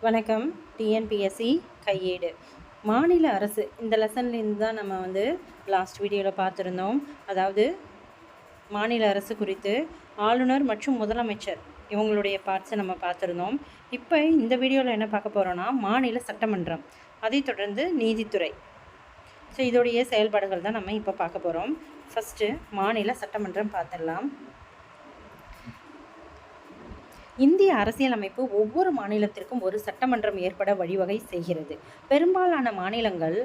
வணக்கம். டிஎன்பிஎஸ்சி கையேடு மாநில அரசு இந்த லெசன்லேருந்து தான் நம்ம லாஸ்ட் வீடியோவில் பார்த்துருந்தோம். அதாவது மாநில அரசு குறித்து ஆளுநர் மற்றும் முதலமைச்சர் இவங்களுடைய பார்ட்ஸை நம்ம பார்த்துருந்தோம். இப்போ இந்த வீடியோவில் என்ன பார்க்க போகிறோன்னா மாநில சட்டமன்றம், அதை தொடர்ந்து நீதித்துறை. ஸோ இதோடைய செயல்பாடுகள் தான் நம்ம இப்போ பார்க்க போகிறோம். ஃபஸ்ட்டு மாநில சட்டமன்றம் பார்த்துடலாம். இந்திய அரசியலமைப்பு ஒவ்வொரு மாநிலத்திற்கும் ஒரு சட்டமன்றம் ஏற்பட வழிவகை செய்கிறது. பெரும்பாலான மாநிலங்கள்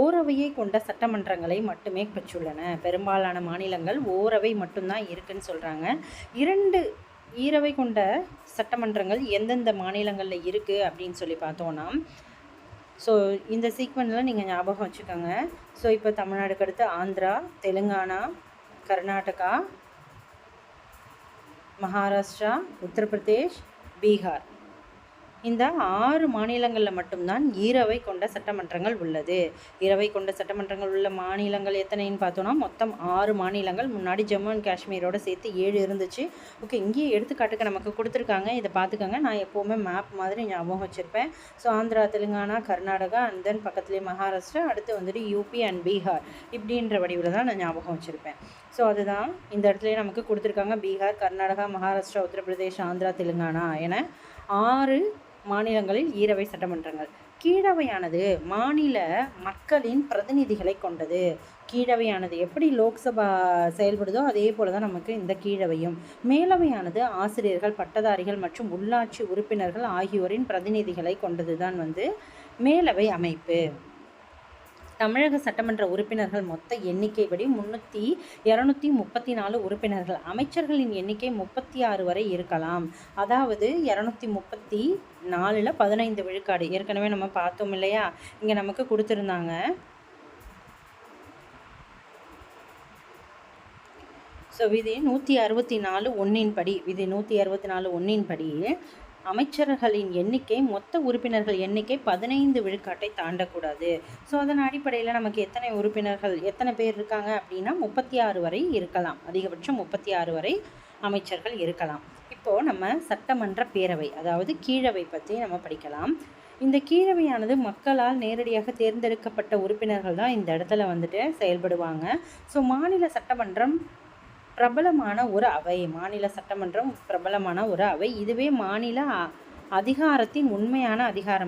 ஓரவையை கொண்ட சட்டமன்றங்களை மட்டுமே பெற்றுள்ளன. பெரும்பாலான மாநிலங்கள் ஓரவை மட்டும்தான் இருக்குன்னு சொல்கிறாங்க. 2 ஈரவை கொண்ட சட்டமன்றங்கள் எந்தெந்த மாநிலங்களில் இருக்குது அப்படின்னு சொல்லி பார்த்தோன்னா, ஸோ இந்த சீக்வன்ஸில் நீங்கள் ஞாபகம் வச்சுக்கோங்க. ஸோ இப்போ தமிழ்நாடுக்கு அடுத்து ஆந்திரா, தெலுங்கானா, கர்நாடகா, மகாராஷ்டிரா, உத்தரப்பிரதேஷ், பீகார், இந்த 6 மாநிலங்களில் மட்டும்தான் ஈரவை கொண்ட சட்டமன்றங்கள் உள்ளது. ஈரவை கொண்ட சட்டமன்றங்கள் உள்ள மாநிலங்கள் எத்தனைன்னு பார்த்தோன்னா மொத்தம் 6 மாநிலங்கள். முன்னாடி ஜம்மு அண்ட் காஷ்மீரோட சேர்த்து 7 இருந்துச்சு. ஓகே, இங்கேயே எடுத்துக்காட்டுக்கு நமக்கு கொடுத்துருக்காங்க, இதை பார்த்துக்கோங்க. நான் எப்போவுமே மேப் மாதிரி ஞாபகம் வச்சுருப்பேன். So Andhra, Telangana, Karnataka and then பக்கத்துலேயே மகாராஷ்டிரா, அடுத்து யூபி அண்ட் பீகார் இப்படின்ற வடிவில் தான் நான் ஞாபகம் வச்சுருப்பேன். ஸோ அதுதான் இந்த இடத்துலையே நமக்கு கொடுத்துருக்காங்க. பீகார், கர்நாடகா, மகாராஷ்டிரா, உத்தரப்பிரதேஷ், ஆந்திரா, தெலுங்கானா என 6 மாநிலங்களில் ஈரவை சட்டமன்றங்கள். கீழவையானது மாநில மக்களின் பிரதிநிதிகளை கொண்டது. கீழவையானது எப்படி லோக்சபா செயல்படுதோ அதே போல தான் நமக்கு இந்த கீழவையும். மேலவையானது ஆசிரியர்கள், பட்டதாரிகள் மற்றும் உள்ளாட்சி உறுப்பினர்கள் ஆகியோரின் பிரதிநிதிகளை கொண்டது தான் மேலவை அமைப்பு. தமிழக சட்டமன்ற உறுப்பினர்கள் மொத்த எண்ணிக்கைப்படி 234 உறுப்பினர்கள். அமைச்சர்களின் எண்ணிக்கை 36 வரை இருக்கலாம். அதாவது 234ல் 15 விழுக்காடு. ஏற்கனவே நம்ம பார்த்தோம் இல்லையா, இங்கே நமக்கு கொடுத்துருந்தாங்க. ஸோ விதி 164(1) படி, விதி 164(1) படி அமைச்சர்களின் எண்ணிக்கை மொத்த உறுப்பினர்கள் எண்ணிக்கை 15 விழுக்காட்டை தாண்டக்கூடாது. ஸோ அதன் அடிப்படையில் நமக்கு எத்தனை பேர் இருக்காங்க அப்படின்னா 36 வரை இருக்கலாம். அதிகபட்சம் 36 வரை அமைச்சர்கள் இருக்கலாம். இப்போது நம்ம சட்டமன்ற பேரவை, அதாவது கீழவை பற்றி நம்ம படிக்கலாம். இந்த கீழவையானது மக்களால் நேரடியாக தேர்ந்தெடுக்கப்பட்ட உறுப்பினர்கள் தான் இந்த இடத்துல செயல்படுவாங்க. ஸோ மாநில சட்டமன்றம் பிரபலமான ஒரு அவை. மாநில சட்டமன்றம் பிரபலமான ஒரு அவை. இதுவே மாநில அதிகாரத்தின் உண்மையான அதிகார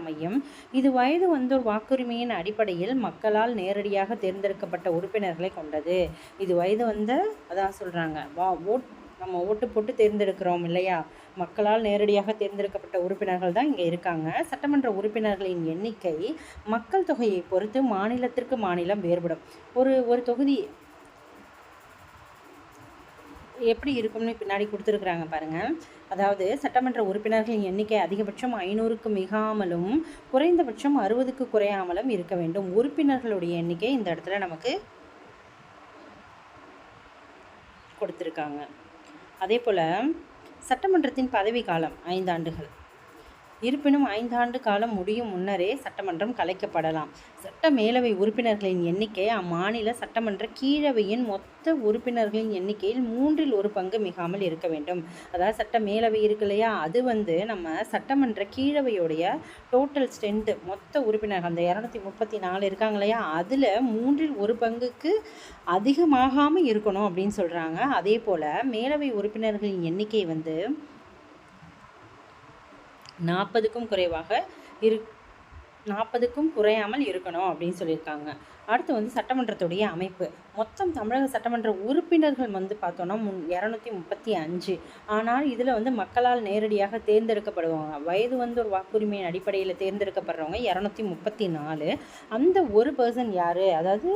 மையம். இது வயது வந்தோர் வாக்குரிமையின் அடிப்படையில் மக்களால் நேரடியாக தேர்ந்தெடுக்கப்பட்ட உறுப்பினர்களை கொண்டது. இது வயது வந்த, அதான் சொல்கிறாங்க, நம்ம ஓட்டு போட்டு தேர்ந்தெடுக்கிறோம் இல்லையா, மக்களால் நேரடியாக தேர்ந்தெடுக்கப்பட்ட உறுப்பினர்கள் தான் இங்கே இருக்காங்க. சட்டமன்ற உறுப்பினர்களின் எண்ணிக்கை மக்கள் தொகையை பொறுத்து மாநிலத்திற்கு மாநிலம் வேறுபடும். ஒரு தொகுதி எப்படி இருக்கும்னு பின்னாடி கொடுத்துருக்குறாங்க பாருங்கள். அதாவது சட்டமன்ற உறுப்பினர்களின் எண்ணிக்கை அதிகபட்சம் 500க்கு மிகாமலும் குறைந்தபட்சம் 60க்கு குறையாமலும் இருக்க வேண்டும். உறுப்பினர்களுடைய எண்ணிக்கை இந்த இடத்துல நமக்கு கொடுத்துருக்காங்க. அதே போல் சட்டமன்றத்தின் பதவி காலம் 5 ஆண்டுகள். இருப்பினும் 5 ஆண்டு காலம் முடியும் முன்னரே சட்டமன்றம் கலைக்கப்படலாம். சட்ட மேலவை உறுப்பினர்களின் எண்ணிக்கை அம்மாநில சட்டமன்ற கீழவையின் மொத்த உறுப்பினர்களின் எண்ணிக்கையில் 1/3 பங்கு மிகாமல் இருக்க வேண்டும். அதாவது சட்ட மேலவை இருக்கு இல்லையா, அது நம்ம சட்டமன்ற கீழவையுடைய டோட்டல் ஸ்ட்ரென்த், மொத்த உறுப்பினர்கள் அந்த 234 இருக்காங்க இல்லையா, அதில் 1/3 பங்குக்கு அதிகமாகாமல் இருக்கணும் அப்படின்னு சொல்கிறாங்க. அதே போல் மேலவை உறுப்பினர்களின் எண்ணிக்கை 40க்கும் குறையாமல் இருக்கணும் அப்படின்னு சொல்லியிருக்காங்க. அடுத்து சட்டமன்றத்துடைய அமைப்பு. மொத்தம் தமிழக சட்டமன்ற உறுப்பினர்கள் பார்த்தோன்னா 235. ஆனால் இதில் மக்களால் நேரடியாக தேர்ந்தெடுக்கப்படுவாங்க. வயது ஒரு வாக்குரிமையின் அடிப்படையில் தேர்ந்தெடுக்கப்படுறவங்க 234. அந்த ஒரு பர்சன் யார், அதாவது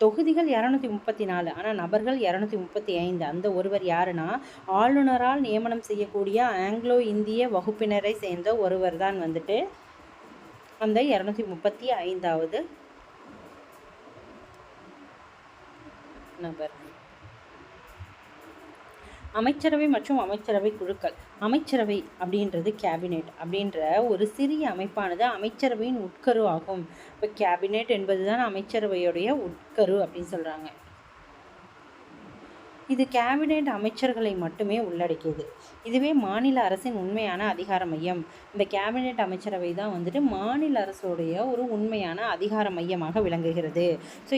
தொகுதிகள் 234 ஆனால் நபர்கள் 235. அந்த ஒருவர் யாருன்னா ஆளுநரால் நியமனம் செய்யக்கூடிய ஆங்கிலோ இந்திய வகுப்பினரை சேர்ந்த ஒருவர் தான் அந்த 235வது நபர். அமைச்சரவை மற்றும் அமைச்சரவை குழுக்கள். அமைச்சரவை அப்படின்றது கேபினெட் அப்படின்ற ஒரு சிறிய அமைப்பானது அமைச்சரவையின் உட்கரு ஆகும். இப்போ கேபினெட் என்பது தான் அமைச்சரவையுடைய உட்கரு அப்படின்னு சொல்கிறாங்க. இது கேபினெட் அமைச்சர்களை மட்டுமே உள்ளடக்கியது. இதுவே மாநில அரசின் உண்மையான அதிகார மையம். இந்த கேபினெட் அமைச்சரவை தான் வந்துட்டு மாநில அரசுடைய ஒரு உண்மையான அதிகார மையமாக விளங்குகிறது. ஸோ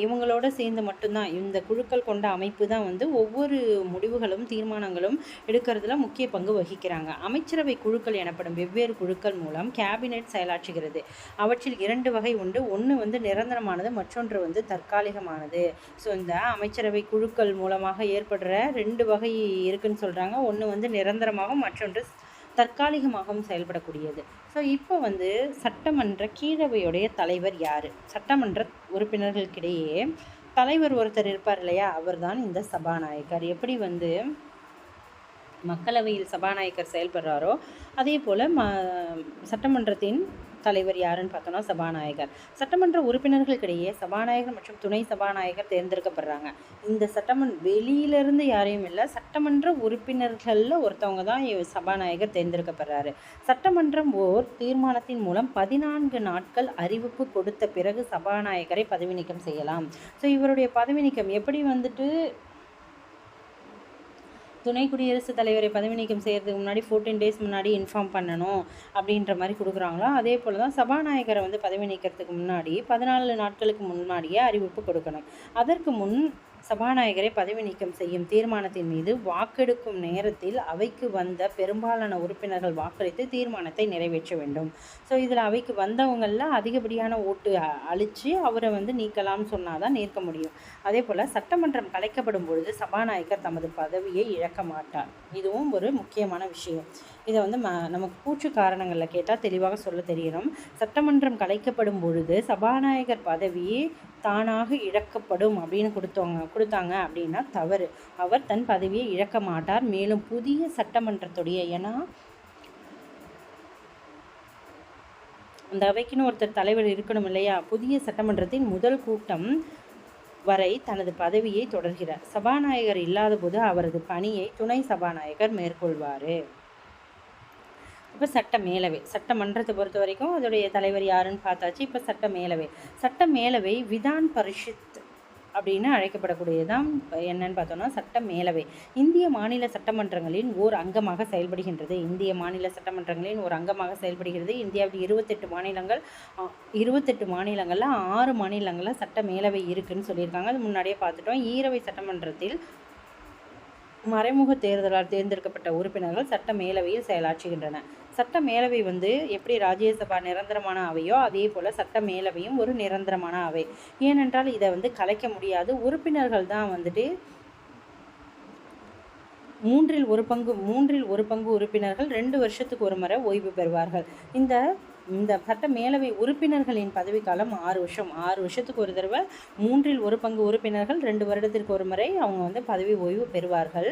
இவங்களோட சேர்ந்து மட்டும்தான் இந்த குழுக்கள் கொண்ட அமைப்பு தான் வந்து ஒவ்வொரு முடிவுகளும் தீர்மானங்களும் எடுக்கிறதுல முக்கிய பங்கு வகிக்கிறாங்க. அமைச்சரவை குழுக்கள் எனப்படும் வெவ்வேறு குழுக்கள் மூலம் கேபினெட் செயலாற்றுகிறது. அவற்றில் 2 வகை உண்டு. ஒன்று வந்து நிரந்தரமானது, மற்றொன்று வந்து தற்காலிகமானது. ஸோ இந்த அமைச்சரவை குழுக்கள் மூலமாக ஏற்படுற 2 வகை இருக்குன்னு சொல்கிறாங்க. ஒன்று வந்து நிரந்தரமாகவும் மற்றொன்று தற்காலிகமாகவும் செயல்படக்கூடியது. ஸோ இப்போ வந்து சட்டமன்ற கீழவையுடைய தலைவர் யார்? சட்டமன்ற உறுப்பினர்களுக்கிடையே தலைவர் ஒருத்தர் இருப்பார் இல்லையா, அவர் தான் இந்த சபாநாயகர். எப்படி வந்து மக்களவையில் சபாநாயகர் செயல்படுறாரோ அதே போல் சட்டமன்றத்தின் தலைவர் யாருன்னு பார்த்தோன்னா சபாநாயகர். சட்டமன்ற உறுப்பினர்களுக்கிடையே சபாநாயகர் மற்றும் துணை சபாநாயகர் தேர்ந்தெடுக்கப்படுறாங்க. இந்த வெளியிலிருந்து யாரையும் இல்லை, சட்டமன்ற உறுப்பினர்களில் ஒருத்தவங்க தான் சபாநாயகர் தேர்ந்தெடுக்கப்படுறாரு. சட்டமன்றம் ஓர் தீர்மானத்தின் மூலம் 14 நாட்கள் அறிவிப்பு கொடுத்த பிறகு சபாநாயகரை பதவி நீக்கம் செய்யலாம். ஸோ இவருடைய பதவி நீக்கம் எப்படி வந்துட்டு துணை குடியரசுத் தலைவரை பதவி நீக்கம் செய்கிறதுக்கு முன்னாடி 14 டேஸ் முன்னாடி இன்ஃபார்ம் பண்ணணும் அப்படின்ற மாதிரி கொடுக்குறாங்களோ அதே போல் தான் சபாநாயகரை வந்து பதவி நீக்கிறதுக்கு முன்னாடி 14 நாட்களுக்கு முன்னாடியே அறிவிப்பு கொடுக்கணும். அதற்கு முன் சபாநாயகரை பதவி நீக்கம் செய்யும் தீர்மானத்தின் மீது வாக்கெடுக்கும் நேரத்தில் அவைக்கு வந்த பெரும்பாலான உறுப்பினர்கள் வாக்களித்து தீர்மானத்தை நிறைவேற்ற வேண்டும். ஸோ இதில் அவைக்கு வந்தவங்களில் அதிகப்படியான ஓட்டு அளித்து அவரை வந்து நீக்கலாம்னு சொன்னால் தான் நீக்க முடியும். அதே போல் சட்டமன்றம் கலைக்கப்படும் பொழுது சபாநாயகர் தமது பதவியை இழக்க மாட்டார். இதுவும் ஒரு முக்கியமான விஷயம். இதை வந்து நமக்கு கூற்று காரணங்களில் கேட்டால் தெளிவாக சொல்ல தெரியணும். சட்டமன்றம் கலைக்கப்படும் பொழுது சபாநாயகர் பதவி தானாக இழக்கப்படும் அப்படின்னு கொடுத்தாங்க அப்படின்னா தவறு. அவர் தன் பதவியை இழக்க மாட்டார். மேலும் புதிய சட்டமன்றத்துடைய, ஏன்னா அந்த அவைக்குன்னு ஒருத்தர் தலைவர் இருக்கணும் இல்லையா, புதிய சட்டமன்றத்தின் முதல் கூட்டம் வரை தனது பதவியை தொடர்கிறார். சபாநாயகர் இல்லாத போது அவரது பணியை துணை சபாநாயகர் மேற்கொள்வார். இப்போ சட்ட மேலவை, சட்டமன்றத்தை பொறுத்த வரைக்கும் அதோடைய தலைவர் யாருன்னு பார்த்தாச்சு. இப்போ சட்ட மேலவை விதான் பரிஷத் அப்படின்னு அழைக்கப்படக்கூடியதான். என்னன்னு பார்த்தோன்னா சட்ட மேலவை இந்திய மாநில சட்டமன்றங்களின் ஓர் அங்கமாக செயல்படுகின்றது. இந்தியாவில் 28 மாநிலங்கள், 28 மாநிலங்களில் 6 மாநிலங்களில் சட்ட மேலவை இருக்குன்னு சொல்லியிருக்காங்க. அது முன்னாடியே பார்த்துட்டோம். ஈரவை சட்டமன்றத்தில் மறைமுக தேர்தலால் தேர்ந்தெடுக்கப்பட்ட உறுப்பினர்கள் சட்ட மேலவையில் செயலாற்றுகின்றன. சட்ட மேலவை வந்து எப்படி ராஜ்யசபா நிரந்தரமான அவையோ அதே போல் சட்ட மேலவையும் ஒரு நிரந்தரமான அவை. ஏனென்றால் இதை வந்து கலைக்க முடியாது. உறுப்பினர்கள் தான் வந்துட்டு 3 1 பங்கு உறுப்பினர்கள் 2 வருஷத்துக்கு ஒரு முறை ஓய்வு பெறுவார்கள். இந்த சட்ட மேலவை உறுப்பினர்களின் பதவிக்காலம் 6 வருஷம். 6 வருஷத்துக்கு ஒரு தடவை 3 1 பங்கு உறுப்பினர்கள் 2 வருடத்திற்கு ஒரு முறை அவங்க வந்து பதவி ஓய்வு பெறுவார்கள்.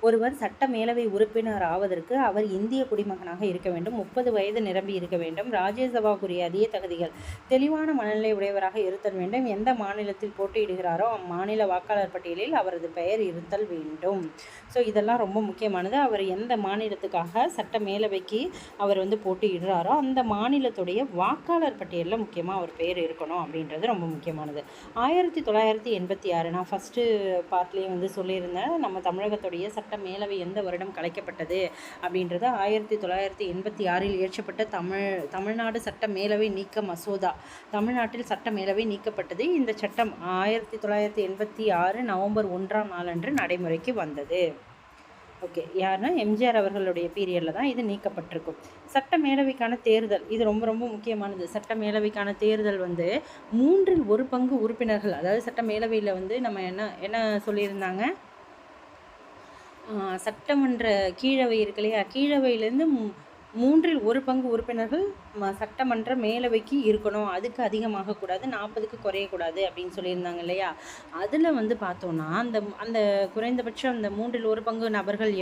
ஒருவர் சட்ட மேலவை உறுப்பினர் ஆவதற்கு அவர் இந்திய குடிமகனாக இருக்க வேண்டும், 30 வயது நிரம்பி இருக்க வேண்டும், ராஜ்யசபாவுக்குரிய அதே தகுதிகள், தெளிவான மனநிலை உடையவராக இருத்தல் வேண்டும், எந்த மாநிலத்தில் போட்டியிடுகிறாரோ அம்மாநில வாக்காளர் பட்டியலில் அவரது பெயர் இருத்தல் வேண்டும். ஸோ இதெல்லாம் ரொம்ப முக்கியமானது. அவர் எந்த மாநிலத்துக்காக சட்ட மேலவைக்கு அவர் வந்து போட்டியிடுறாரோ அந்த மாநிலத்துடைய வாக்காளர் பட்டியலில் முக்கியமாக அவர் பெயர் இருக்கணும் அப்படின்றது ரொம்ப முக்கியமானது. 1986 நான் ஃபஸ்ட்டு பார்ட்லேயே வந்து சொல்லியிருந்தேன், நம்ம தமிழகத்துடைய சட்ட மேலவை எந்த வருடம் கலைக்கப்பட்டது அப்படின்றது 1986 இயற்றப்பட்ட தமிழ்நாடு சட்ட மேலவை நீக்க மசோதா. தமிழ்நாட்டில் சட்ட மேலவை நீக்கப்பட்டது. இந்த சட்டம் 1986 நவம்பர் 1ஆம் நாளன்று நடைமுறைக்கு வந்தது. ஓகே, யாருன்னா எம்ஜிஆர் அவர்களுடைய பீரியடில் தான் இது நீக்கப்பட்டிருக்கும். சட்ட மேலவைக்கான தேர்தல் இது ரொம்ப ரொம்ப முக்கியமானது. சட்ட மேலவைக்கான தேர்தல் வந்து 3 1 பங்கு உறுப்பினர்கள், அதாவது சட்ட மேலவையில் வந்து நம்ம என்ன சொல்லியிருந்தாங்க, சட்டமன்ற கீழவை இருக்கு இல்லையா, கீழவையிலேருந்து 3 1 பங்கு உறுப்பினர்கள் சட்டமன்ற மேலவைக்கு இருக்கணும், அதுக்கு அதிகமாகக்கூடாது, 40க்கு குறையக்கூடாது அப்படின்னு சொல்லியிருந்தாங்க இல்லையா. அதில் வந்து பார்த்தோன்னா அந்த குறைந்தபட்சம் அந்த 3 1 பங்கு நபர்கள்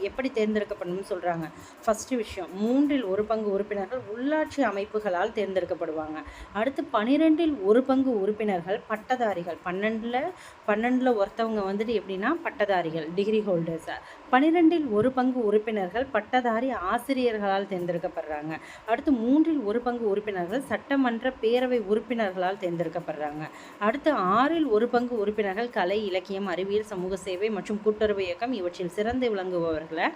எப்படி தேர்ந்தெடுக்கப்படணும்னு சொல்கிறாங்க. ஃபஸ்ட்டு விஷயம், 3 1 பங்கு உறுப்பினர்கள் உள்ளாட்சி அமைப்புகளால் தேர்ந்தெடுக்கப்படுவாங்க. அடுத்து 12 1 பங்கு உறுப்பினர்கள் பட்டதாரிகள், 12 ஒருத்தவங்க வந்துட்டு எப்படின்னா பட்டதாரிகள், டிகிரி ஹோல்டர்ஸ். 12 1 பங்கு உறுப்பினர்கள் பட்டதாரி ஆசிரியர்களால் தேர்ந்தெடுக்கப்படுறாங்க. அடுத்து 3 மூன்றில் ஒரு பங்கு உறுப்பினர்கள் சட்டமன்ற பேரவை உறுப்பினர்களால் தேர்ந்தெடுக்கப்படுறாங்க. அடுத்து 6இல் ஒரு பங்கு உறுப்பினர்கள் கலை, இலக்கியம், அறிவியல், சமூக சேவை மற்றும் கூட்டுறவு இயக்கம் இவற்றில் சிறந்து விளங்குபவர்களை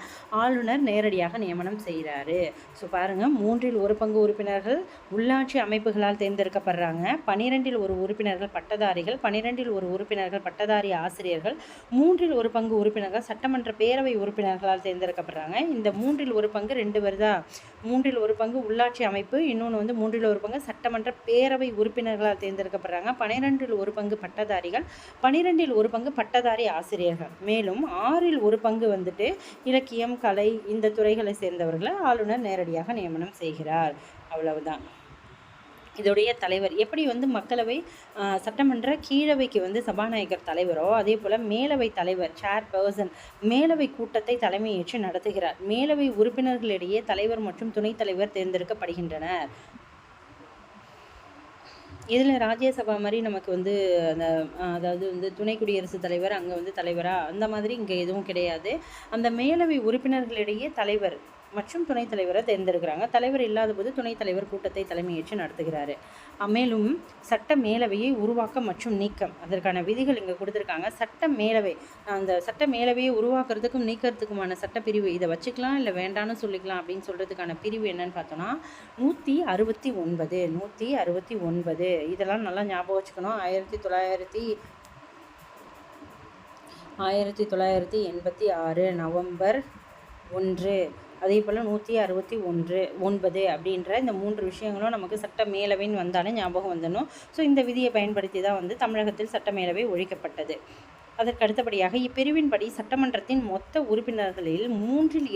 ஆளுநர் நேரடியாக நியமனம் செய்கிறாரு. ஸோ பாருங்கள், 3இல் ஒரு பங்கு உறுப்பினர்கள் உள்ளாட்சி அமைப்புகளால் தேர்ந்தெடுக்கப்படுறாங்க. 12இல் ஒரு உறுப்பினர்கள் பட்டதாரிகள், 12இல் ஒரு உறுப்பினர்கள் பட்டதாரி ஆசிரியர்கள், 3இல் ஒரு பங்கு உறுப்பினர்கள் சட்டமன்ற பேரவை உறுப்பினர்களால் தேர்ந்தெடுக்கப்படுறாங்க. இந்த 3இல் ஒரு பங்கு 2 வருதா? 3இல் ஒரு பங்கு உள்ளாட்சி அமைப்பு, இன்னொன்று வந்து 3இல் ஒரு பங்கு சட்டமன்ற பேரவை உறுப்பினர்களால் தேர்ந்தெடுக்கப்படுறாங்க. 12இல் ஒரு பங்கு பட்டதாரிகள், 12இல் ஒரு பங்கு பட்டதாரி ஆசிரியர்கள். மேலும் 6இல் ஒரு பங்கு வந்துட்டு இலக்கியம், கலை இந்த துறைகளை சேர்ந்தவர்களை ஆளுநர் நேரடியாக நியமனம் செய்கிறார். அவ்வளவுதான். இதோடைய தலைவர் எப்படி வந்து மக்களவை சட்டமன்ற கீழவைக்கு வந்து சபாநாயகர் தலைவரோ அதே போல் மேலவை தலைவர் சேர்பர்சன் மேலவை கூட்டத்தை தலைமையேற்று நடத்துகிறார். மேலவை உறுப்பினர்களிடையே தலைவர் மற்றும் துணைத் தலைவர் தேர்ந்தெடுக்கப்படுகின்றனர். இதில் ராஜ்யசபா மாதிரி நமக்கு வந்து அந்த அதாவது வந்து துணை குடியரசுத் தலைவர் அங்கே வந்து தலைவராக அந்த மாதிரி இங்கே எதுவும் கிடையாது. அந்த மேலவை உறுப்பினர்களிடையே தலைவர் மற்றும் துணைத் தலைவரை தேர்ந்தெடுக்கிறாங்க. தலைவர் இல்லாத போது துணைத் தலைவர் கூட்டத்தை தலைமையேற்று நடத்துகிறாரு. மேலும் சட்ட மேலவையை உருவாக்கம் மற்றும் நீக்கம் அதற்கான விதிகள் இங்கே கொடுத்துருக்காங்க. சட்ட மேலவை அந்த சட்ட மேலவையை உருவாக்குறதுக்கும் நீக்கிறதுக்குமான சட்டப்பிரிவு இதை வச்சுக்கலாம் இல்லை வேண்டான்னு சொல்லிக்கலாம் அப்படின்னு சொல்கிறதுக்கான பிரிவு என்னன்னு பார்த்தோன்னா 169 இதெல்லாம் நல்லா ஞாபகம் வச்சுக்கணும். 1986 நவம்பர் 1 அதே போல் 169 அப்படின்ற இந்த 3 விஷயங்களும் நமக்கு சட்ட மேலவைன்னு வந்தாலும் ஞாபகம் வந்துடணும். ஸோ இந்த விதியை பயன்படுத்தி தான் வந்து தமிழகத்தில் சட்ட மேலவை ஒழிக்கப்பட்டது. அதற்கு அடுத்தபடியாக இப்பிரிவின்படி சட்டமன்றத்தின் மொத்த உறுப்பினர்களில்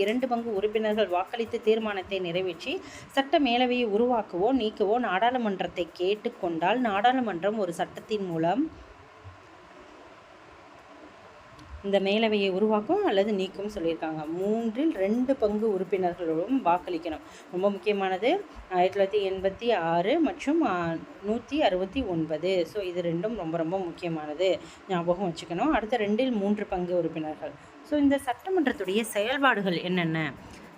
2 பங்கு உறுப்பினர்கள் வாக்களித்து தீர்மானத்தை நிறைவேற்றி சட்ட மேலவையை உருவாக்கவோ நீக்கவோ நாடாளுமன்றத்தை கேட்டுக்கொண்டால் நாடாளுமன்றம் ஒரு சட்டத்தின் மூலம் இந்த மேலவையை உருவாக்கும் அல்லது நீக்கும் சொல்லியிருக்காங்க. 2 பங்கு உறுப்பினர்களும் வாக்களிக்கணும். ரொம்ப முக்கியமானது 1986 மற்றும் 169. ஸோ இது ரெண்டும் ரொம்ப ரொம்ப முக்கியமானது, ஞாபகம் வச்சுக்கணும். அடுத்த 2இல் 3 பங்கு உறுப்பினர்கள். ஸோ இந்த சட்டமன்றத்துடைய செயல்பாடுகள் என்னென்ன?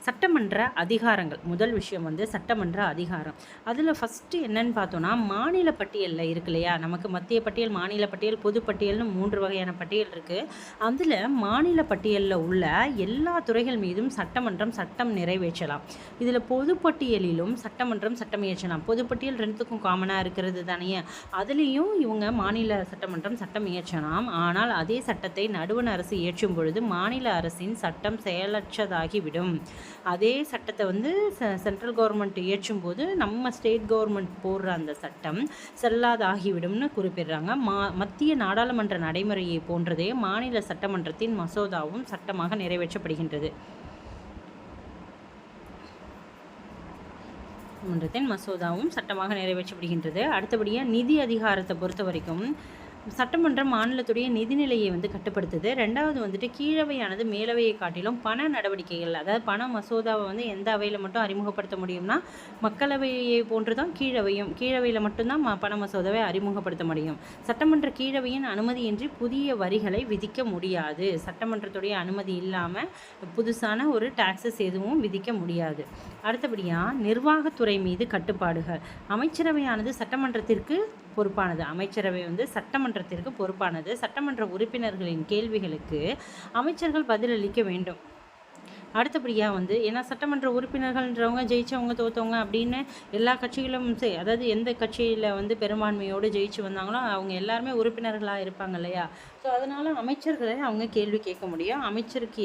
சட்டமன்ற அதிகாரங்கள். முதல் விஷயம் வந்து சட்டமன்ற அதிகாரம். அதில் ஃபஸ்ட்டு என்னன்னு பார்த்தோன்னா மாநில பட்டியலில் இருக்கு இல்லையா, நமக்கு மத்திய பட்டியல், மாநில பட்டியல், பொது பட்டியல்னு 3 வகையான பட்டியல் இருக்குது. அதில் மாநில பட்டியலில் உள்ள எல்லா துறைகள் மீதும் சட்டமன்றம் சட்டம் நிறைவேற்றலாம். இதில் பொதுப்பட்டியலிலும் சட்டமன்றம் சட்டம் இயற்றலாம். பொதுப்பட்டியல் 2த்துக்கும் காமனாக இருக்கிறது தானே, அதுலேயும் இவங்க மாநில சட்டமன்றம் சட்டம் இயற்றலாம். ஆனால் அதே சட்டத்தை நடுவண் அரசு இயற்றும் பொழுது மாநில அரசின் சட்டம் செயலற்றதாகிவிடும். அதே சட்டத்தை வந்து சென்ட்ரல் கவர்மெண்ட் இயற்றும் போது நம்ம ஸ்டேட் கவர்மெண்ட் போடுற அந்த சட்டம் செல்லாதாகிவிடும்னு குறிப்பிடுறாங்க. மத்திய நாடாளுமன்ற நடைமுறையை போன்றதே மாநில சட்டமன்றத்தின் மசோதாவும் சட்டமாக நிறைவேற்றப்படுகின்றது. மசோதாவும் சட்டமாக நிறைவேற்றப்படுகின்றது. அடுத்தபடியாக நிதி அதிகாரத்தை பொறுத்த வரைக்கும் சட்டமன்றம் மாநிலத்துடைய நிதிநிலையை வந்து கட்டுப்படுத்துது. 2வது வந்துட்டு கீழவையானது மேலவையை காட்டிலும் பண நடவடிக்கைகள், அதாவது பண மசோதாவை வந்து எந்த அவையில் மட்டும் அறிமுகப்படுத்த முடியும்னா மக்களவையை போன்று தான் கீழவையில் மட்டும்தான் பண மசோதாவை அறிமுகப்படுத்த முடியும். சட்டமன்ற கீழவையின் அனுமதியின்றி புதிய வரிகளை விதிக்க முடியாது. சட்டமன்றத்துடைய அனுமதி இல்லாமல் புதுசான ஒரு டாக்ஸஸ் எதுவும் விதிக்க முடியாது. அடுத்தபடியாக நிர்வாகத்துறை மீது கட்டுப்பாடுகள். அமைச்சரவையானது சட்டமன்றத்திற்கு பொறுப்பானது. அமைச்சரவை வந்து சட்டமன்றத்திற்கு பொறுப்பானது. சட்டமன்ற உறுப்பினர்களின் கேள்விகளுக்கு அமைச்சர்கள் பதிலளிக்க வேண்டும். அடுத்தபடியாக வந்து ஏன்னா சட்டமன்ற உறுப்பினர்கள்ன்றவங்க ஜெயிச்சவங்க தோற்றவங்க அப்படின்னு எல்லா கட்சிகளும் அதாவது எந்த கட்சியில் வந்து பெரும்பான்மையோடு ஜெயிச்சு வந்தாங்களோ அவங்க எல்லாருமே உறுப்பினர்களாக இருப்பாங்க இல்லையா. ஸோ அதனால் அமைச்சர்களை அவங்க கேள்வி கேட்க முடியும். அமைச்சரவைக்கு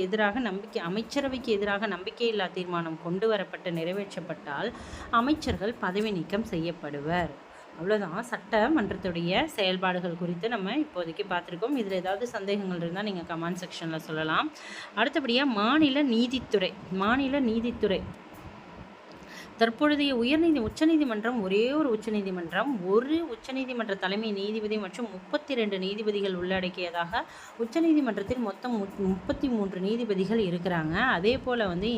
எதிராக நம்பிக்கையில்லா தீர்மானம் கொண்டு வரப்பட்டு நிறைவேற்றப்பட்டால் அமைச்சர்கள் பதவி நீக்கம் செய்யப்படுவர். அவ்வளோதான் சட்டமன்றத்துடைய செயல்பாடுகள் குறித்து நம்ம இப்போதைக்கு பார்த்துருக்கோம். இதில் ஏதாவது சந்தேகங்கள் இருந்தால் நீங்கள் கமெண்ட் செக்ஷனில் சொல்லலாம். அடுத்தபடியாக மாநில நீதித்துறை தற்பொழுதைய உச்சநீதிமன்றம் ஒரே ஒரு உச்சநீதிமன்ற தலைமை நீதிபதி மற்றும் 32 நீதிபதிகள் உள்ளடக்கியதாக உச்சநீதிமன்றத்தில் மொத்தம் 33 நீதிபதிகள் இருக்கிறாங்க. அதே போல் வந்து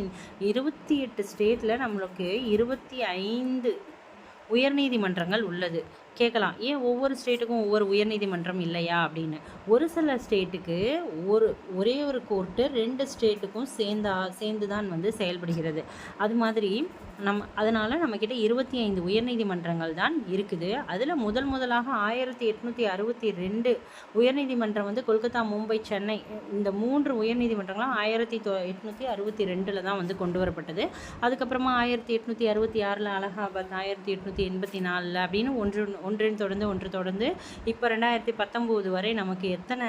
28 ஸ்டேட்டில் நம்மளுக்கு 25 உயர்நீதிமன்றங்கள் உள்ளது. கேட்கலாம், ஏன் ஒவ்வொரு ஸ்டேட்டுக்கும் ஒவ்வொரு உயர்நீதிமன்றம் இல்லையா அப்படின்னு. ஒரு சில ஸ்டேட்டுக்கு ஒரே ஒரு கோர்ட்டு 2 ஸ்டேட்டுக்கும் சேர்ந்து தான் வந்து செயல்படுகிறது. அது மாதிரி அதனால் நம்மக்கிட்ட 25 உயர்நீதிமன்றங்கள் தான் இருக்குது. அதில் முதலாக 1862 உயர்நீதிமன்றம் வந்து கொல்கத்தா, மும்பை, சென்னை இந்த 3 உயர்நீதிமன்றங்களும் 1862 தான் வந்து கொண்டு வரப்பட்டது. அதுக்கப்புறமா 1866 அலகாபாத், 1884 அப்படின்னு ஒன்று தொடர்ந்து இப்போ 2019 வரை நமக்கு எத்தனை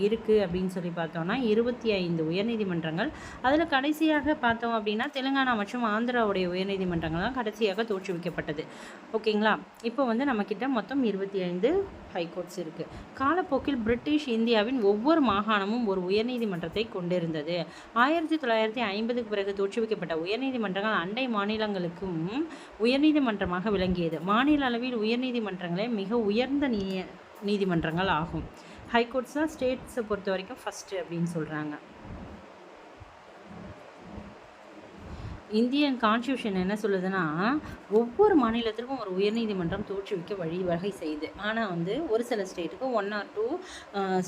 இருக்குது அப்படின்னு சொல்லி பார்த்தோம்னா 25 உயர்நீதிமன்றங்கள். அதில் கடைசியாக பார்த்தோம் அப்படின்னா தெலுங்கானா மற்றும் ஆந்திராவுடைய உயர்நீதிமன்றங்கள் தான் கடைசியாக தோற்றுவிக்கப்பட்டது. ஓகேங்களா. இப்போ வந்து நம்மக்கிட்ட மொத்தம் 25 ஹைகோர்ட்ஸ் இருக்குது. காலப்போக்கில் பிரிட்டிஷ் இந்தியாவின் ஒவ்வொரு மாகாணமும் ஒரு உயர்நீதிமன்றத்தை கொண்டிருந்தது. 1950க்கு பிறகு தோற்றுவிக்கப்பட்ட உயர்நீதிமன்றங்கள் அண்டை மாநிலங்களுக்கும் உயர்நீதிமன்றமாக விளங்கியது. மாநில அளவில் உயர்நீதிமன்றங்களே மிக உயர்ந்த நீதிமன்றங்கள் ஆகும். ஹைகோர்ட்ஸ் தான் ஸ்டேட்ஸை பொறுத்த வரைக்கும் ஃபஸ்ட்டு அப்படின்னு சொல்கிறாங்க. இந்தியன் கான்ஸ்டியூஷன் என்ன சொல்லுதுன்னா, ஒவ்வொரு மாநிலத்திற்கும் ஒரு உயர்நீதிமன்றம் தோற்றுவிக்க வகை செய்யுது. ஆனால் வந்து ஒரு சில ஸ்டேட்டுக்கு 1 or 2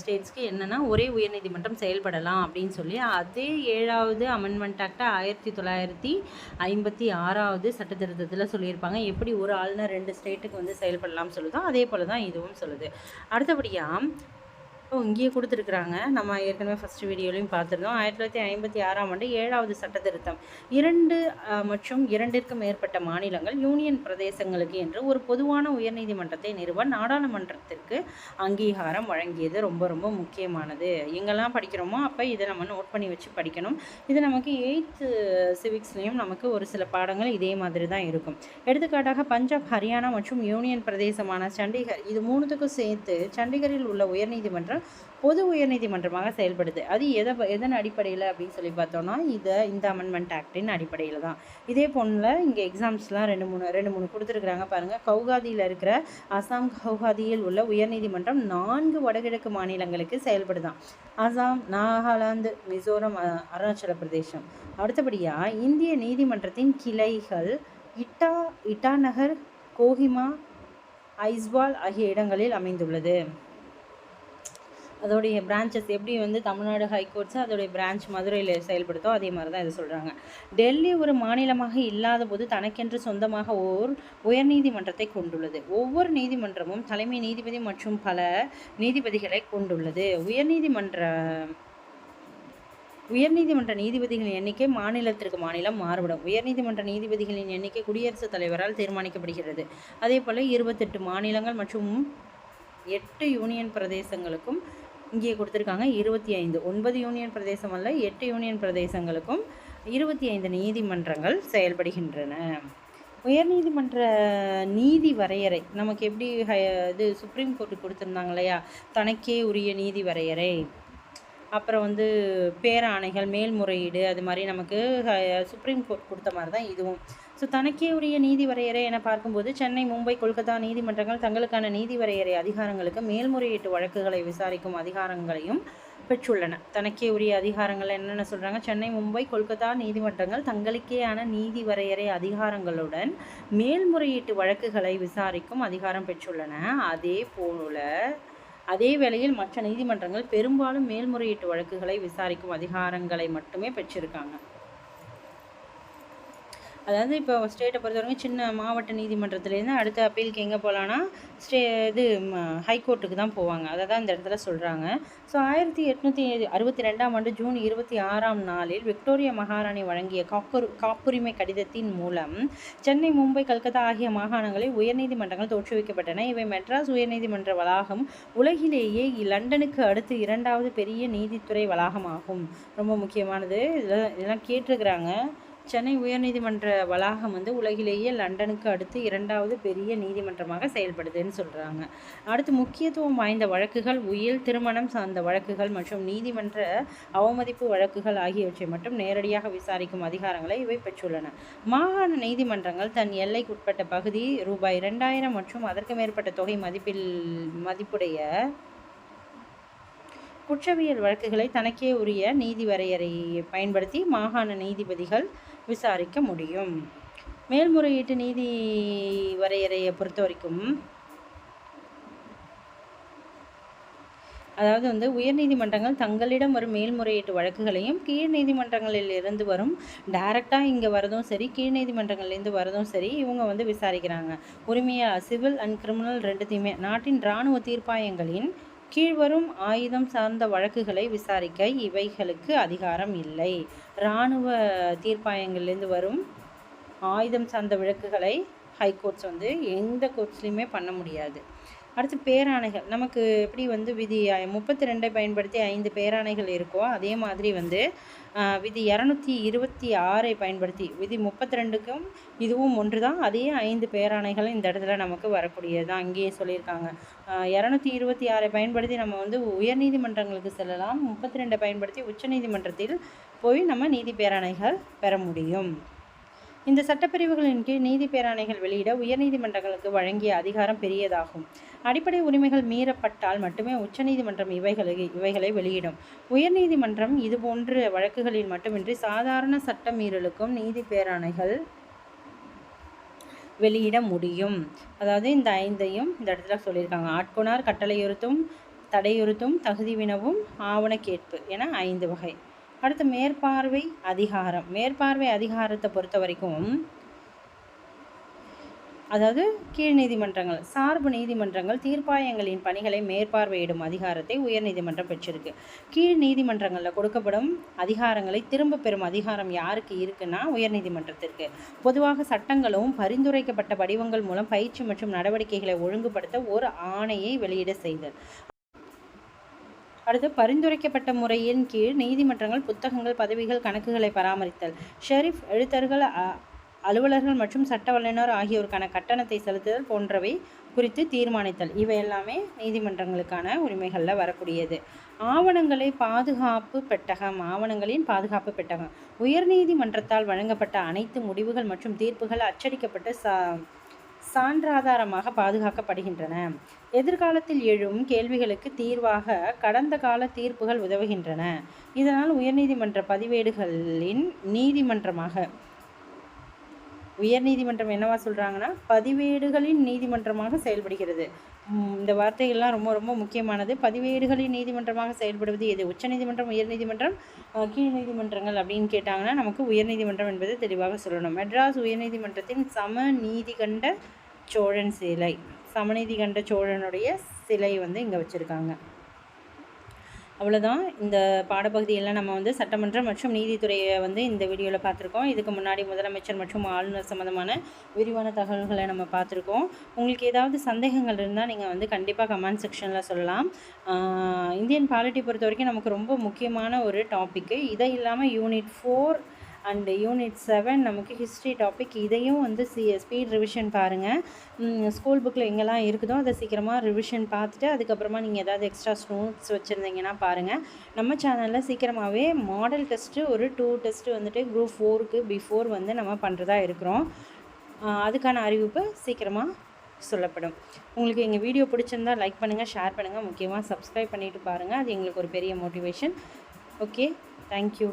ஸ்டேட்ஸ்க்கு என்னென்னா ஒரே உயர்நீதிமன்றம் செயல்படலாம் அப்படின்னு சொல்லி அதே 7வது அமெண்ட்மெண்ட் ஆக்ட் 1956வது சட்டத்திருத்தத்தில் சொல்லியிருப்பாங்க. எப்படி ஒரு ஆளுநர் 2 ஸ்டேட்டுக்கு வந்து செயல்படலாம்னு சொல்லுதோ அதே போல் தான் இதுவும் சொல்லுது. அடுத்தபடியாக இங்கேயே கொடுத்துருக்குறாங்க. நம்ம ஏற்கனவே ஃபஸ்ட்டு வீடியோலையும் பார்த்துருந்தோம். 1956ஆம் ஆண்டு 7வது சட்ட திருத்தம் 2 மற்றும் 2ற்கு மேற்பட்ட மாநிலங்கள் யூனியன் பிரதேசங்களுக்கு என்று ஒரு பொதுவான உயர்நீதிமன்றத்தை நிறுவ நாடாளுமன்றத்திற்கு அங்கீகாரம் வழங்கியது. ரொம்ப ரொம்ப முக்கியமானது. எங்கெல்லாம் படிக்கிறோமோ அப்போ இதை நம்ம நோட் பண்ணி வச்சு படிக்கணும். இது நமக்கு 8th சிவிக்ஸ்லேயும் நமக்கு ஒரு சில பாடங்கள் இதே மாதிரி தான் இருக்கும். எடுத்துக்காட்டாக பஞ்சாப், ஹரியானா மற்றும் யூனியன் பிரதேசமான சண்டிகர் இது 3த்துக்கும் சேர்த்து சண்டிகரில் உள்ள உயர்நீதிமன்றம் பொது உயர்நீதிமன்றமாக செயல்படுது. அது எதன் அடிப்படையில் அப்படின்னு சொல்லி பார்த்தோம்னா இந்த அமெண்ட்மெண்ட் ஆக்டின் அடிப்படையில் தான். இதே போல இங்கே எக்ஸாம்ஸ்லாம் 2-3 கொடுத்துருக்குறாங்க பாருங்கள். கவுகாதியில் இருக்கிற அசாம் கவுகாதியில் உள்ள உயர்நீதிமன்றம் 4 வடகிழக்கு மாநிலங்களுக்கு செயல்படுதான். அசாம், நாகாலாந்து, மிசோரம், அருணாச்சல பிரதேசம். அடுத்தபடியாக இந்திய நீதிமன்றத்தின் கிளைகள் இட்டாநகர், கோஹிமா, ஐஸ்வால் ஆகிய இடங்களில் அமைந்துள்ளது. அதோடைய பிரான்ச்சஸ் எப்படி வந்து தமிழ்நாடு ஹைகோர்ட்ஸ் அதோடைய பிரான்ச் மதுரையில் செயல்படுத்தோ அதே மாதிரி தான் இதை சொல்கிறாங்க. டெல்லி ஒரு மாநிலமாக இல்லாத போது தனக்கென்று சொந்தமாக ஓர் உயர்நீதிமன்றத்தை கொண்டுள்ளது. ஒவ்வொரு நீதிமன்றமும் தலைமை நீதிபதி மற்றும் பல நீதிபதிகளை கொண்டுள்ளது. உயர்நீதிமன்ற நீதிபதிகளின் எண்ணிக்கை மாநிலத்திற்கு மாநிலம் மாறுபடும். உயர்நீதிமன்ற நீதிபதிகளின் எண்ணிக்கை குடியரசுத் தலைவரால் தீர்மானிக்கப்படுகிறது. அதே போல் 28 மாநிலங்கள் மற்றும் 8 யூனியன் பிரதேசங்களுக்கும் இங்கே கொடுத்துருக்காங்க 25. 9 யூனியன் பிரதேசம் அல்ல, 8 யூனியன் பிரதேசங்களுக்கும் 25 நீதிமன்றங்கள் செயல்படுகின்றன. உயர்நீதிமன்ற நீதி வரையறை நமக்கு எப்படி இது சுப்ரீம் கோர்ட்டு கொடுத்துருந்தாங்க இல்லையா, தனக்கே உரிய நீதி வரையறை, அப்புறம் வந்து பேராணைகள், மேல்முறையீடு, அது மாதிரி நமக்கு சுப்ரீம் கோர்ட் கொடுத்த மாதிரி தான் இதுவும். ஸோ தனக்கே உரிய நீதி வரையறை என பார்க்கும்போது சென்னை, மும்பை, கொல்கத்தா நீதிமன்றங்கள் தங்களுக்கான நீதி வரையறை அதிகாரங்களுக்கு மேல்முறையீட்டு வழக்குகளை விசாரிக்கும் அதிகாரங்களையும் பெற்றுள்ளன. தனக்கே உரிய அதிகாரங்கள் என்னென்ன சொல்கிறாங்க, சென்னை, மும்பை, கொல்கத்தா நீதிமன்றங்கள் தங்களுக்கேயான நீதி வரையறை அதிகாரங்களுடன் மேல்முறையீட்டு வழக்குகளை விசாரிக்கும் அதிகாரம் பெற்றுள்ளன. அதே வேளையில் மற்ற நீதிமன்றங்கள் பெரும்பாலும் மேல்முறையீட்டு வழக்குகளை விசாரிக்கும் அதிகாரங்களை மட்டுமே பெற்றிருக்காங்க. அதாவது இப்போ ஸ்டேட்டை பொறுத்தவரைக்கும் சின்ன மாவட்ட நீதிமன்றத்துலேருந்து அடுத்த அப்பீலுக்கு எங்கே போகலான்னா ஹைகோர்ட்டுக்கு தான் போவாங்க. அதை தான் இந்த இடத்துல சொல்கிறாங்க. ஸோ 1862ஆம் ஆண்டு ஜூன் 26ஆம் நாளில் விக்டோரியா மகாராணி வழங்கிய காப்புரிமை கடிதத்தின் மூலம் சென்னை, மும்பை, கல்கத்தா ஆகிய மாகாணங்களில் உயர்நீதிமன்றங்கள் தோற்றுவிக்கப்பட்டன. இவை மெட்ராஸ் உயர்நீதிமன்ற வளாகம் உலகிலேயே லண்டனுக்கு அடுத்து 2வது பெரிய நீதித்துறை வளாகமாகும். ரொம்ப முக்கியமானது. இதெல்லாம் கேட்டிருக்கிறாங்க. சென்னை உயர்நீதிமன்ற வளாகம் வந்து உலகிலேயே லண்டனுக்கு அடுத்து 2வது பெரிய நீதிமன்றமாக செயல்படுதுன்னு சொல்கிறாங்க. அடுத்து முக்கியத்துவம் வாய்ந்த வழக்குகள், உயில், திருமணம் சார்ந்த வழக்குகள் மற்றும் நீதிமன்ற அவமதிப்பு வழக்குகள் ஆகியவற்றை மட்டும் நேரடியாக விசாரிக்கும் அதிகாரங்களை இவை பெற்றுள்ளன. மாகாண நீதிமன்றங்கள் தன் எல்லைக்குட்பட்ட பகுதி ரூபாய் 2000 மற்றும் அதற்கு மேற்பட்ட தொகை மதிப்புடைய குற்றவியல் வழக்குகளை தனக்கே உரிய நீதி வரையறையை பயன்படுத்தி மாகாண நீதிபதிகள் விசாரிக்க முடியும். மேல்முறையீட்டு நீதி வரையறையை பொறுத்த வரைக்கும் அதாவது வந்து உயர்நீதிமன்றங்கள் தங்களிடம் வரும் மேல்முறையீட்டு வழக்குகளையும் கீழ் நீதிமன்றங்களில் இருந்து வரும் டைரெக்டாக இங்கே வரதும் சரி, கீழ் நீதிமன்றங்கள்லேருந்து வரதும் சரி, இவங்க வந்து விசாரிக்கிறாங்க. உரிமையாக சிவில் அண்ட் கிரிமினல் ரெண்டுத்தையுமே நாட்டின் இராணுவ தீர்ப்பாயங்களின் கீழ்வரும் ஆயுதம் சார்ந்த வழக்குகளை விசாரிக்க இவைகளுக்கு அதிகாரம் இல்லை. இராணுவ தீர்ப்பாயங்கள்லேருந்து வரும் ஆயுதம் சார்ந்த வழக்குகளை ஹைகோர்ட்ஸ் வந்து எந்த கோர்ட்ஸ்லையுமே பண்ண முடியாது. அடுத்து பேராணைகள். நமக்கு எப்படி வந்து விதி 32 பயன்படுத்தி 5 பேராணைகள் இருக்கோ, அதே மாதிரி வந்து விதி 226 பயன்படுத்தி விதி 32க்கும் இதுவும் ஒன்று தான். அதே 5 பேராணைகள் இந்த இடத்துல நமக்கு வரக்கூடியது தான். அங்கேயே சொல்லியிருக்காங்க. 226 பயன்படுத்தி நம்ம வந்து உயர்நீதிமன்றங்களுக்கு செல்லலாம். 32 பயன்படுத்தி உச்சநீதிமன்றத்தில் போய் நம்ம நீதி பேராணைகள் பெற முடியும். இந்த சட்டப்பிரிவுகளின் கீழ் நீதி பேராணைகள் வெளியிட உயர்நீதிமன்றங்களுக்கு வழங்கிய அதிகாரம் பெரியதாகும். அடிப்படை உரிமைகள் மீறப்பட்டால் மட்டுமே உச்சநீதிமன்றம் இவைகளை வெளியிடும். உயர்நீதிமன்றம் இதுபோன்ற வழக்குகளில் மட்டுமின்றி சாதாரண சட்ட மீறலுக்கும் நீதி பேராணைகள் வெளியிட முடியும். அதாவது இந்த 5ஐயும் இந்த இடத்துல சொல்லியிருக்காங்க. ஆட்கொணார், கட்டளையுறுத்தும், தடையுறுத்தும், தகுதி வினவும், ஆவண கேட்பு என 5 வகை. அடுத்து மேற்பார்வை அதிகாரம். மேற்பார்வை அதிகாரத்தை பொறுத்த வரைக்கும், அதாவது கீழ் நீதிமன்றங்கள், சார்பு நீதிமன்றங்கள் தீர்ப்பாயங்களின் பணிகளை மேற்பார்வையிடும் அதிகாரத்தை உயர்நீதிமன்றம் பெற்றிருக்கு. கீழ் நீதிமன்றங்களில் கொடுக்கப்படும் அதிகாரங்களை திரும்ப பெறும் அதிகாரம் யாருக்கு இருக்குன்னா உயர்நீதிமன்றத்திற்கு. பொதுவாக சட்டங்களும் பரிந்துரைக்கப்பட்ட வடிவங்கள் மூலம் பயிற்சி மற்றும் நடவடிக்கைகளை ஒழுங்குபடுத்த ஒரு ஆணையை வெளியிட செய்தல். அடுத்து பரிந்துரைக்கப்பட்ட முறையின் கீழ் நீதிமன்றங்கள் புத்தகங்கள், பதவிகள், கணக்குகளை பராமரித்தல். ஷெரீஃப், எழுத்தர்கள், அலுவலர்கள் மற்றும் சட்ட வல்லுநர் ஆகியோருக்கான கட்டணத்தை செலுத்துதல் போன்றவை குறித்து தீர்மானித்தல். இவை எல்லாமே நீதிமன்றங்களுக்கான உரிமைகளில் வரக்கூடியது. ஆவணங்களை பாதுகாப்பு பெட்டகம். ஆவணங்களின் பாதுகாப்பு பெட்டகம். உயர்நீதிமன்றத்தால் வழங்கப்பட்ட அனைத்து முடிவுகள் மற்றும் தீர்ப்புகள் அச்சடிக்கப்பட்டு சான்றாதாரமாக பாதுகாக்கப்படுகின்றன. எதிர்காலத்தில் எழும் கேள்விகளுக்கு தீர்வாக கடந்த கால தீர்ப்புகள் உதவுகின்றன. இதனால் உயர்நீதிமன்ற பதிவேடுகளின் நீதிமன்றமாக உயர்நீதிமன்றம் என்னவா சொல்கிறாங்கன்னா பதிவேடுகளின் நீதிமன்றமாக செயல்படுகிறது. இந்த வார்த்தைகள்லாம் ரொம்ப ரொம்ப முக்கியமானது. பதிவேடுகளின் நீதிமன்றமாக செயல்படுவது எது? உச்சநீதிமன்றம், உயர்நீதிமன்றம், கீழ் நீதிமன்றங்கள் அப்படின்னு கேட்டாங்கன்னா நமக்கு உயர்நீதிமன்றம் என்பது தெளிவாக சொல்லணும். மெட்ராஸ் உயர்நீதிமன்றத்தின் சமநீதிகண்ட சோழன் சிலை, சமநீதிகண்ட சோழனுடைய சிலை வந்து இங்கே வச்சுருக்காங்க. அவ்வளோதான். இந்த பாடப்பகுதியெல்லாம் நம்ம வந்து சட்டமன்றம் மற்றும் நீதித்துறையை வந்து இந்த வீடியோவில் பார்த்துருக்கோம். இதுக்கு முன்னாடி முதலமைச்சர் மற்றும் ஆளுநர் சம்மந்தமான விரிவான தகவல்களை நம்ம பார்த்துருக்கோம். உங்களுக்கு ஏதாவது சந்தேகங்கள் இருந்தால் நீங்கள் வந்து கண்டிப்பாக கமெண்ட் செக்ஷனில் சொல்லலாம். இந்தியன் பாலிட்டி பொறுத்த வரைக்கும் நமக்கு ரொம்ப முக்கியமான ஒரு டாப்பிக்கு. இதை இல்லாமல் யூனிட் 4 அண்டு யூனிட் 7 நமக்கு ஹிஸ்ட்ரி டாபிக். இதையும் வந்து ஸ்பீட் ரிவிஷன் பாருங்கள். ஸ்கூல் புக்கில் எங்கெல்லாம் இருக்குதோ அதை சீக்கிரமாக ரிவிஷன் பார்த்துட்டு அதுக்கப்புறமா நீங்கள் ஏதாவது எக்ஸ்ட்ரா நோட்ஸ் வச்சுருந்தீங்கன்னா பாருங்கள். நம்ம சேனலில் சீக்கிரமாகவே மாடல் டெஸ்ட்டு ஒரு 2 டெஸ்ட்டு வந்துட்டு குரூப் 4க்கு பிஃபோர் வந்து நம்ம பண்ணுறதா இருக்கிறோம். அதுக்கான அறிவிப்பு சீக்கிரமாக சொல்லப்படும். உங்களுக்கு எங்கள் வீடியோ பிடிச்சிருந்தால் லைக் பண்ணுங்கள், ஷேர் பண்ணுங்கள், முக்கியமாக சப்ஸ்கிரைப் பண்ணிவிட்டு பாருங்கள். அது எங்களுக்கு ஒரு பெரிய மோட்டிவேஷன். Okay, thank you.